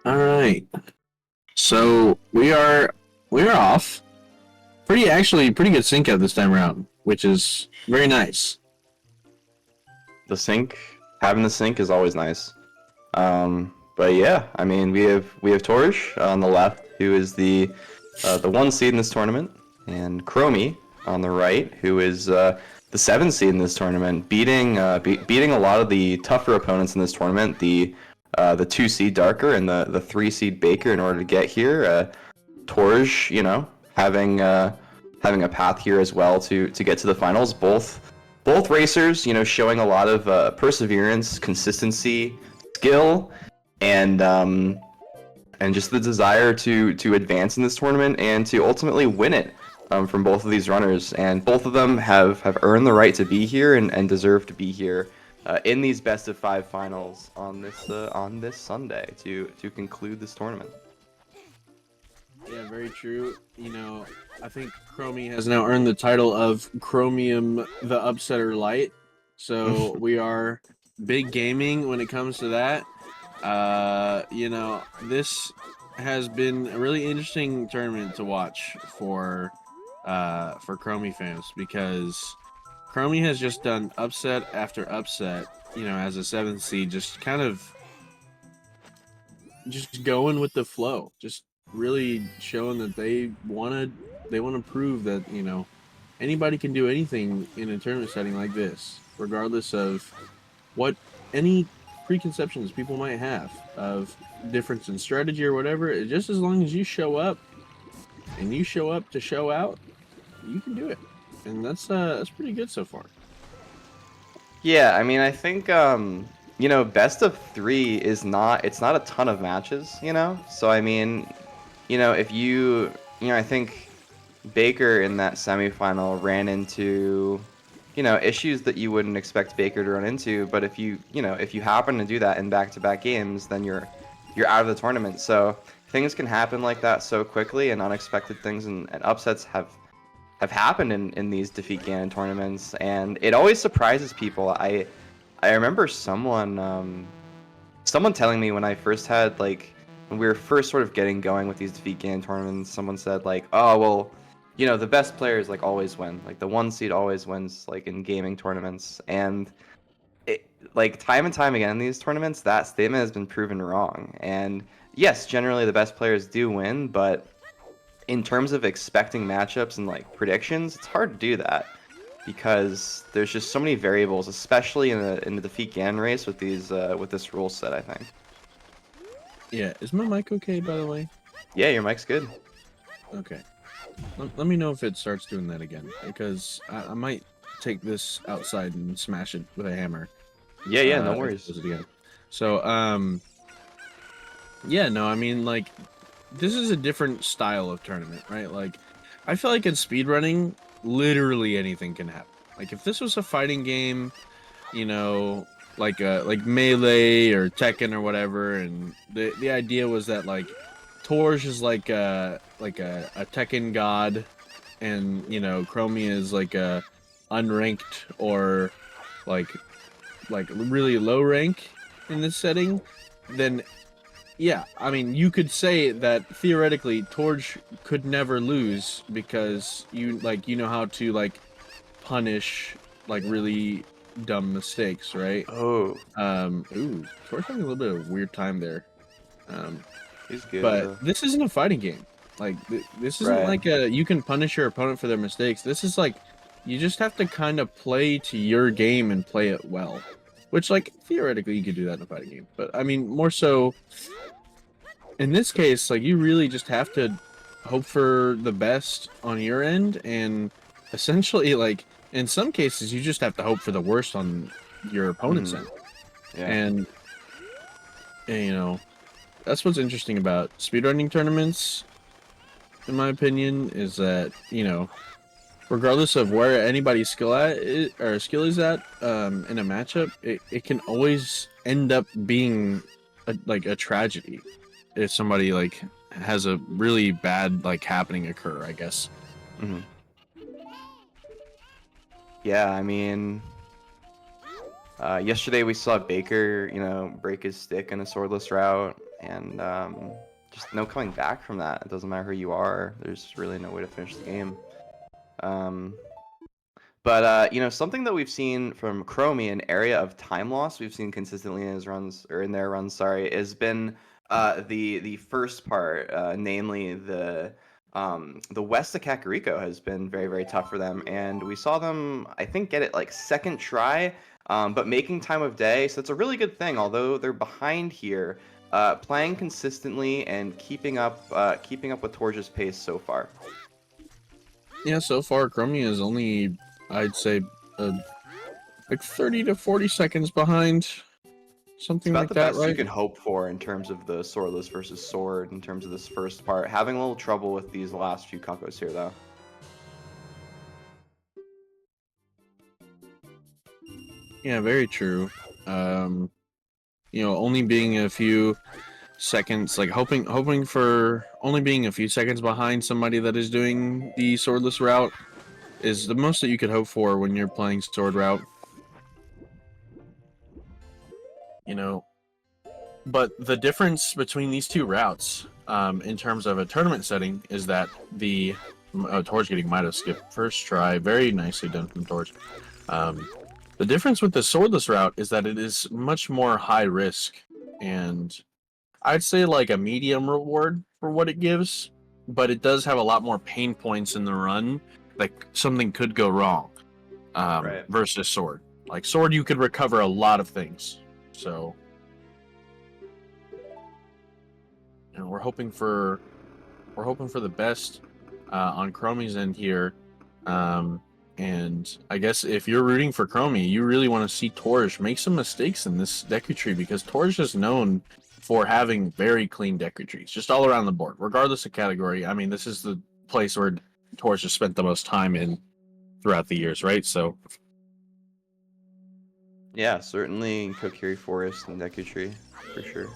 All right. So we are off. Pretty good sync up this time around, which is very nice. Having the sync is always nice. But yeah, I mean, we have Torje on the left, who is the one seed in this tournament, and Chromie on the right, who is the seven seed in this tournament, beating a lot of the tougher opponents in this tournament, the two seed Darker and the three seed Baker in order to get here. Torje, having a path here as well to get to the finals. Both racers, showing a lot of perseverance, consistency, skill, and just the desire to advance in this tournament and to ultimately win it from both of these runners. And both of them have earned the right to be here and deserve to be here in these best of five finals on this Sunday to conclude this tournament. Yeah, very true. I think Chromie has now earned the title of Chromium the Upsetter Light. So we are big gaming when it comes to that. This has been a really interesting tournament to watch for Chromie fans because Chromie has just done upset after upset, as a seventh seed, just kind of just going with the flow, just really showing that they want to prove that anybody can do anything in a tournament setting like this, regardless of what any preconceptions people might have of difference in strategy or whatever. Just as long as you show up and you show up to show out, you can do it, and that's pretty good so far. Yeah, I mean, I think best of three it's not a ton of matches, So I mean, if I think Baker in that semifinal ran into, issues that you wouldn't expect Baker to run into, but if you happen to do that in back-to-back games, then you're out of the tournament. So things can happen like that so quickly, and unexpected things and upsets have happened in these defeat Ganon tournaments, and it always surprises people. I remember someone telling me when I first had when we were first sort of getting going with these defeat Ganon tournaments, someone said like, oh well, the best players always win, like the one seed always wins in gaming tournaments, and it, time and time again in these tournaments that statement has been proven wrong. And yes, generally the best players do win, but in terms of expecting matchups and predictions, it's hard to do that because there's just so many variables, especially in the defeat Ganon race with this rule set, I think. Yeah, is my mic okay, by the way? Yeah, your mic's good. Okay. Let me know if it starts doing that again, because I might take this outside and smash it with a hammer. Yeah, no worries. Again. So, yeah, no, I mean, this is a different style of tournament, right? I feel like in speedrunning, literally anything can happen. If this was a fighting game, like Melee or Tekken or whatever, and the idea was that Torj is like a Tekken god, and Chromie is like a unranked or like really low rank in this setting, then yeah, I mean, you could say that theoretically Torj could never lose because you know how to punish really dumb mistakes, right? Oh, Ooh, Torj having a little bit of a weird time there. he's good. But this isn't a fighting game. This isn't Right. you can punish your opponent for their mistakes. This is you just have to kind of play to your game and play it well. Which theoretically you could do that in a fighting game. But I mean more so in this case, you really just have to hope for the best on your end, and essentially in some cases you just have to hope for the worst on your opponent's end. Yeah. And that's what's interesting about speedrunning tournaments, in my opinion, is that regardless of where anybody's skill is at in a matchup, it can always end up being a tragedy if somebody has a really bad happening occur, I guess. Yeah, I mean, Yesterday we saw Baker, break his stick in a swordless route, and just no coming back from that. It doesn't matter who you are. There's really no way to finish the game. Um, but something that we've seen from Chromie, an area of time loss we've seen consistently in his runs, or in their runs, sorry, has been the first part, namely the west of Kakariko has been very, very tough for them, and we saw them, I think, get it like second try, but making time of day, so it's a really good thing. Although they're behind here, playing consistently and keeping up with Torje's pace so far. Yeah, so far Chromie is only, I'd say, like 30 to 40 seconds behind, It's something about like the that, best you right? can hope for in terms of the swordless versus sword, in terms of this first part. Having a little trouble with these last few Kakos here, though. Yeah, very true. Only being a few seconds, like hoping for only being a few seconds behind somebody that is doing the swordless route is the most that you could hope for when you're playing sword route. You know, but the difference between these two routes, in terms of a tournament setting, is that Torje getting Mido skip first try, very nicely done from Torje. The difference with the swordless route is that it is much more high risk, and I'd say like a medium reward for what it gives, but it does have a lot more pain points in the run. Like something could go wrong, Right. versus sword. Like sword, you could recover a lot of things. So, we're hoping for the best on Chromie's end here. And I guess if you're rooting for Chromie, you really want to see Torje make some mistakes in this Deku Tree, because Torje is known for having very clean Deku Trees, just all around the board, regardless of category. I mean, this is the place where Torje has spent the most time in throughout the years, right? So, Yeah, certainly Kokiri Forest and Deku Tree, for sure.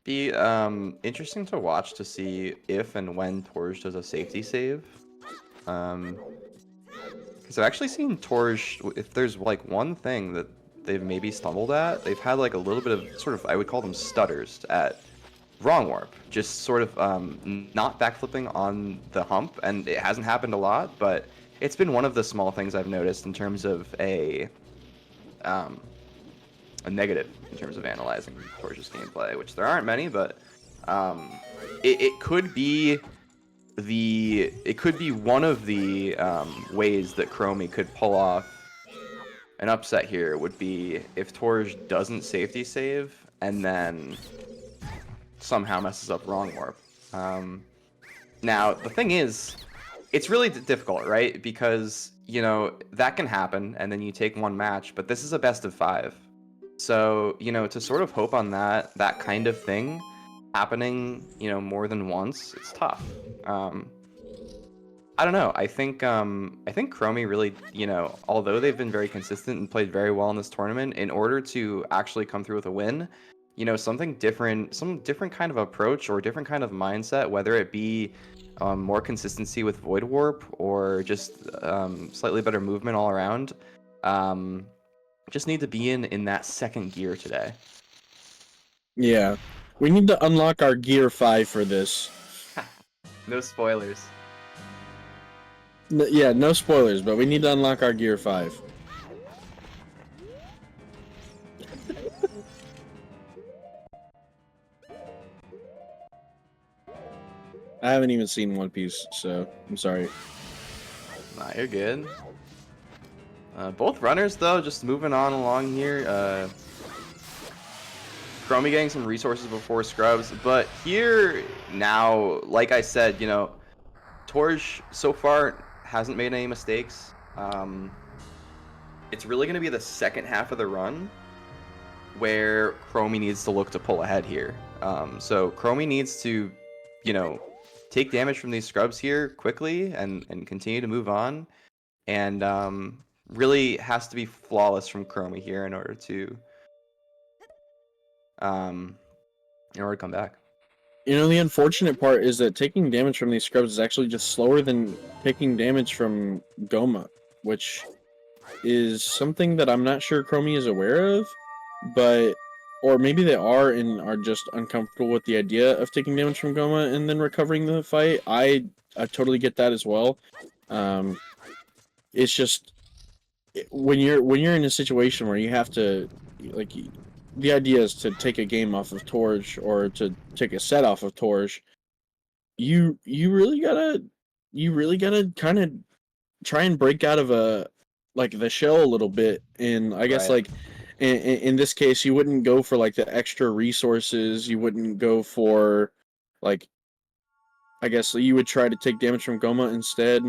Be interesting to watch to see if and when Torj does a safety save. Because I've actually seen Torj, if there's like one thing that they've maybe stumbled at, they've had like a little bit of sort of, I would call them stutters at wrong warp, just sort of not backflipping on the hump, and it hasn't happened a lot, but it's been one of the small things I've noticed in terms of um, a negative in terms of analyzing Torch's gameplay, which there aren't many, but um, it could be one of the ways that Chromie could pull off an upset here would be if Torj doesn't safety save and then somehow messes up wrong warp. Now the thing is, it's really difficult, right? Because that can happen, and then you take one match, but this is a best of 5. So, to sort of hope on that kind of thing happening, more than once, it's tough. I don't know. I think Chromie really, although they've been very consistent and played very well in this tournament, in order to actually come through with a win, something different, some different kind of approach or different kind of mindset, whether it be more consistency with Void Warp or just slightly better movement all around. Just need to be in that second gear today. yeah, we need to unlock our Gear 5 for this. No spoilers. Yeah, no spoilers, but we need to unlock our Gear 5. I haven't even seen One Piece, so I'm sorry. Nah, you're good. Both runners, though, just moving on along here. Chromie getting some resources before Scrubs, but here now, like I said, Torj so far hasn't made any mistakes. It's really going to be the second half of the run where Chromie needs to look to pull ahead here. So Chromie needs to, take damage from these Scrubs here quickly and continue to move on. And really has to be flawless from Chromie here in order to come back. You know, the unfortunate part is that taking damage from these scrubs is actually just slower than taking damage from Goma, which is something that I'm not sure Chromie is aware of, but or maybe they are and are just uncomfortable with the idea of taking damage from Goma and then recovering the fight. I totally get that as well. Um, it's just when you're in a situation where you have to like the idea is to take a game off of Torje or to take a set off of Torje. You really gotta kind of try and break out of a like the shell a little bit, and I guess Right. like in this case you wouldn't go for like the extra resources, you wouldn't go for like I guess you would try to take damage from Goma instead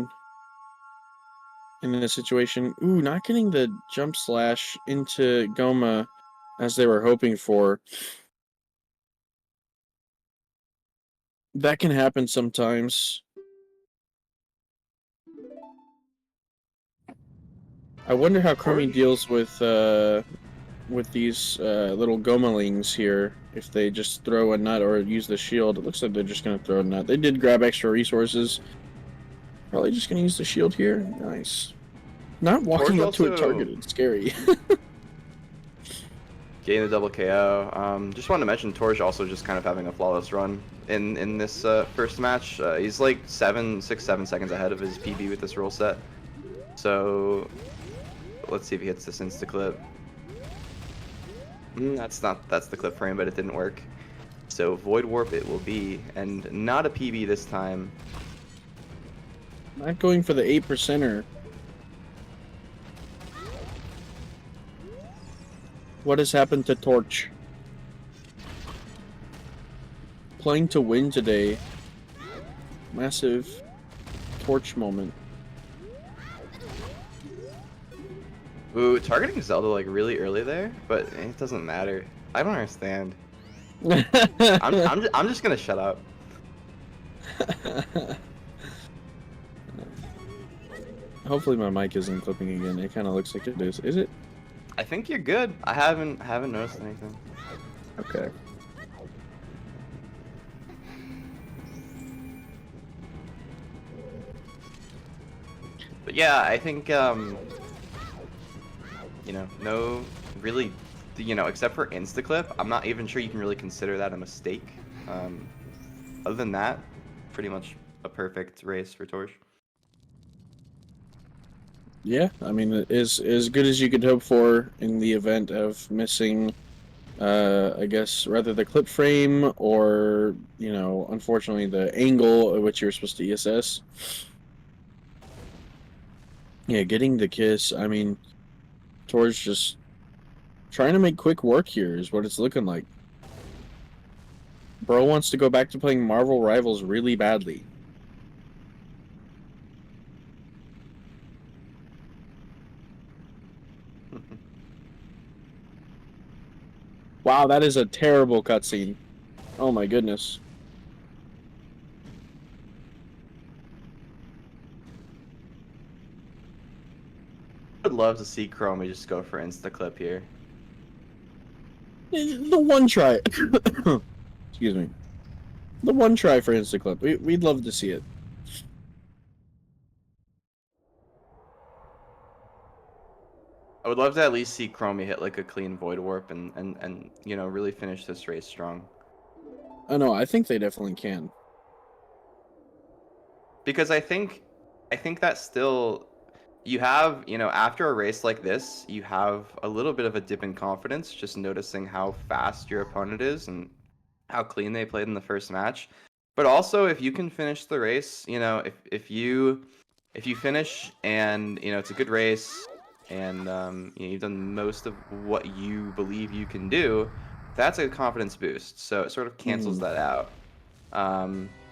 in this situation. Ooh, not getting the jump slash into Goma as they were hoping for. That can happen sometimes. I wonder how Chromie Torje. deals with these little Gomalings here. If they just throw a nut or use the shield, it looks like they're just gonna throw a nut. They did grab extra resources. Probably just gonna use the shield here. Nice. Not walking Torje up to a also target. It's scary. getting the double KO. Just wanted to mention Torje also just kind of having a flawless run in this first match. He's like 7 seconds ahead of his PB with this roll set. So let's see if he hits this insta clip. That's the clip frame, but it didn't work. So Void Warp it will be, and not a PB this time. Not going for the 8%er. What has happened to Torch? Playing to win today. Massive Torch moment. Ooh, targeting Zelda like really early there, but it doesn't matter. I don't understand. I'm just gonna shut up. Hopefully my mic isn't clipping again. It kind of looks like it is. Is it? I think you're good. I haven't noticed anything. Okay. But yeah, I think you know, no really, you know, except for Instaclip, I'm not even sure you can really consider that a mistake. Other than that, pretty much a perfect race for Torje. Yeah, I mean, as good as you could hope for in the event of missing, I guess, rather the clip frame or, you know, unfortunately the angle at which you're supposed to ESS. Yeah, getting the kiss, I mean, Torj just trying to make quick work here is what it's looking like. Bro wants to go back to playing Marvel Rivals really badly. Wow, that is a terrible cutscene. Oh my goodness. I'd love to see Chromie just go for Instaclip here. The one try. Excuse me. The one try for Instaclip. We'd love to see it. I would love to at least see Chromie hit like a clean Void Warp and you know, really finish this race strong. Oh no, I think they definitely can. Because I think that still you have, you know, after a race like this, you have a little bit of a dip in confidence just noticing how fast your opponent is and how clean they played in the first match. But also if you can finish the race, you know, if you finish and, you know, it's a good race and you know, you've done most of what you believe you can do, that's a confidence boost. So it sort of cancels that out.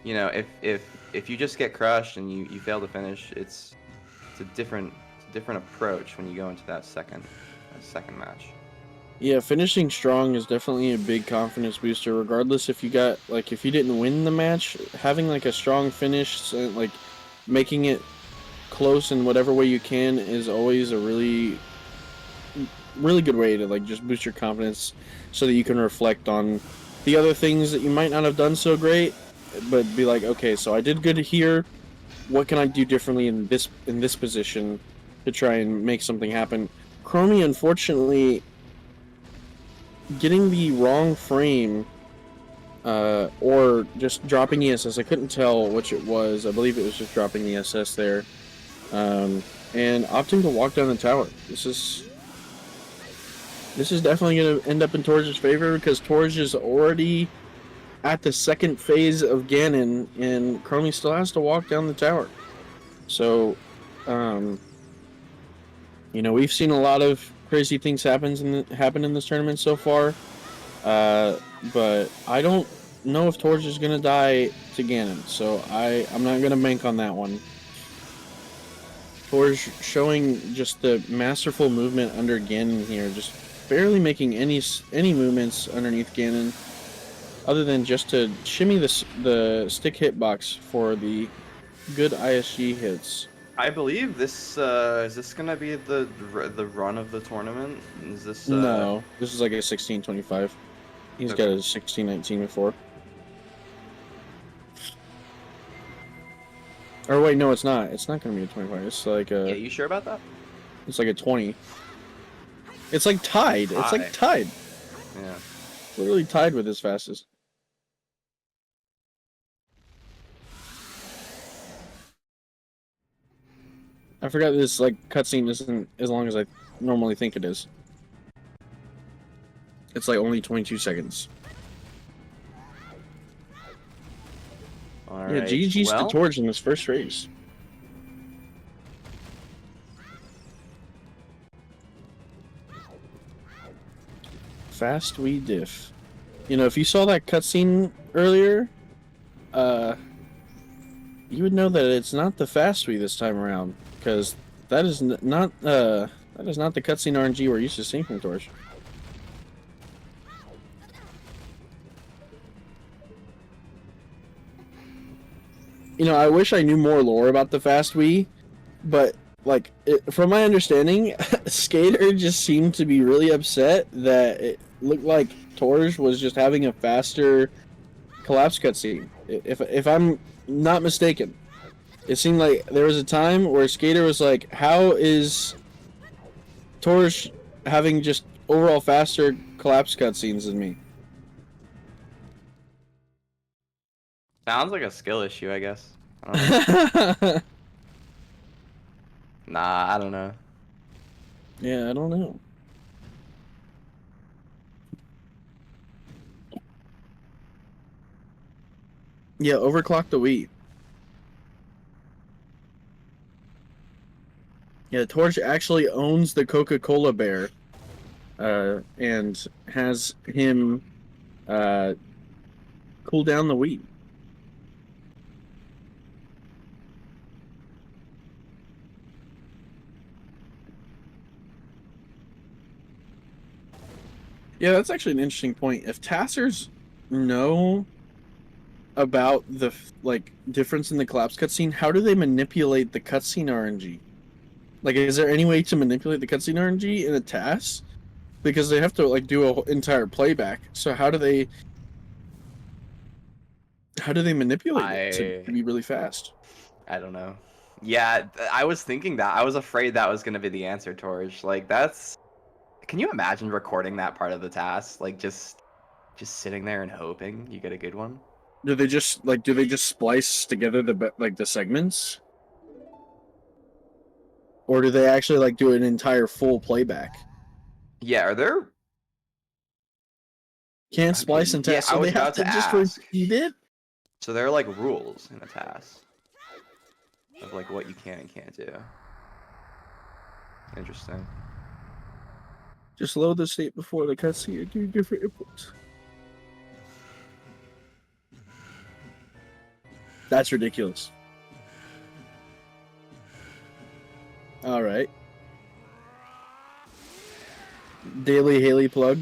You know, if you just get crushed and you fail to finish, it's a different approach when you go into that second match. Yeah, finishing strong is definitely a big confidence booster. Regardless if you got like if you didn't win the match, having like a strong finish, like making it close in whatever way you can is always a really good way to like just boost your confidence so that you can reflect on the other things that you might not have done so great, but be like, okay, so I did good here. What can I do differently in this position to try and make something happen? Chromie, unfortunately, getting the wrong frame, or just dropping ESS. I couldn't tell which it was. I believe it was just dropping the ESS there, and opting to walk down the tower. This is definitely going to end up in Torje's favor because Torje is already at the second phase of Ganon, and Chromie still has to walk down the tower. So, we've seen a lot of crazy things happen in this tournament so far. But I don't know if Torje is gonna die to Ganon, so I'm not gonna bank on that one. Torje showing just the masterful movement under Ganon here, just barely making any movements underneath Ganon, other than just to shimmy the stick hitbox for the good ISG hits. I believe this is this gonna be the run of the tournament? Is this No, this is like a 16-25. He's got a 16-19 before. Or wait, no, it's not. It's not gonna be a 25. It's like a. Yeah, you sure about that? It's like a 20. It's like tied. It's like tied. Yeah. Literally tied with his fastest. I forgot this like cutscene isn't as long as I normally think it is. It's like only 22 seconds. All yeah, right. GG's to Torje in this first race. Fast we diff. If you saw that cutscene earlier, you would know that it's not the fast we this time around, because that is not the cutscene RNG we're used to seeing from Torje. I wish I knew more lore about the fast Wii, but from my understanding, Skater just seemed to be really upset that it looked like Torje was just having a faster collapse cutscene. If I'm not mistaken, it seemed like there was a time where Skater was like, "How is Torje having just overall faster collapse cutscenes than me?" Sounds like a skill issue, I guess. I don't know. Nah, I don't know. Yeah, I don't know. Yeah, overclock the Wii. Yeah, Torje actually owns the Coca-Cola bear, and has him cool down the Wii. Yeah, that's actually an interesting point. If Tassers know about the difference in the collapse cutscene, how do they manipulate the cutscene RNG? Like, is there any way to manipulate the cutscene RNG in a TAS? Because they have to do a whole entire playback. So how do they manipulate it to be really fast? I don't know. Yeah, I was thinking that. I was afraid that was gonna be the answer, Torj. Like that's. Can you imagine recording that part of the task? Like just sitting there and hoping you get a good one. Do they just splice together the segments, or do they actually do an entire full playback? Yeah, are there? Can't splice and test, yeah, so I was they have about to to just ask. repeat it. So there are like rules in a task of like what you can and can't do. Interesting. Just load the state before the cutscene and do different inputs. That's ridiculous. All right. Daily Haley plug.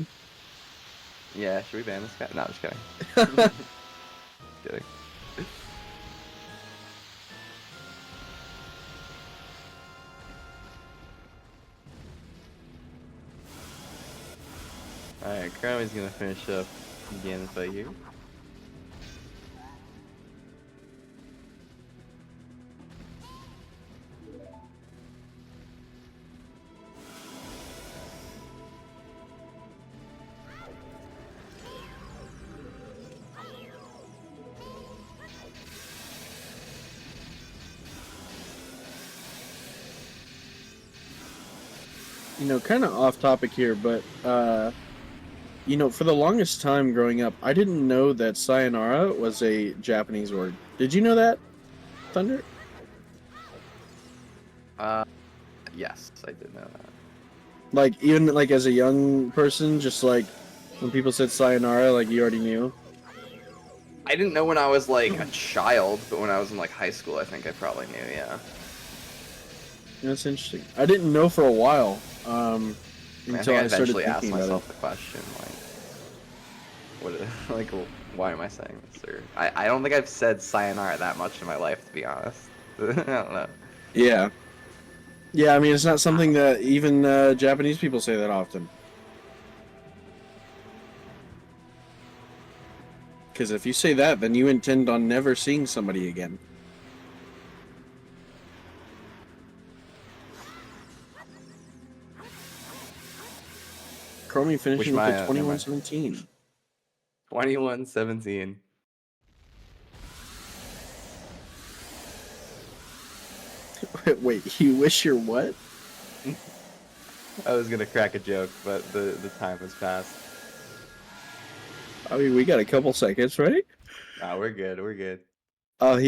Yeah, should we ban this guy? No, I'm just kidding. Kidding. Alright, Chromie's gonna finish up Begins by you. You know, kind of off topic here, but you know, for the longest time growing up, I didn't know that sayonara was a Japanese word. Did you know that, Thunder? Uh, yes, I did know that. Like even like as a young person, just like when people said sayonara, like you already knew. I didn't know when I was like a child, but when I was in like high school, I think I probably knew. Yeah. That's interesting. I didn't know for a while I mean, I until think I I started eventually asked thinking about it. myself the question, like, why am I saying this? Or I don't think I've said sayonara that much in my life, to be honest. I don't know. Yeah, yeah. I mean, it's not something that even Japanese people say that often. Because if you say that, then you intend on never seeing somebody again. Chromie Wish finishing with my the never mind. 21-17. 21-17. Wait, you wish you're what? I was gonna crack a joke, but the time has passed. I mean, we got a couple seconds, right? Nah, we're good. We're good. Oh,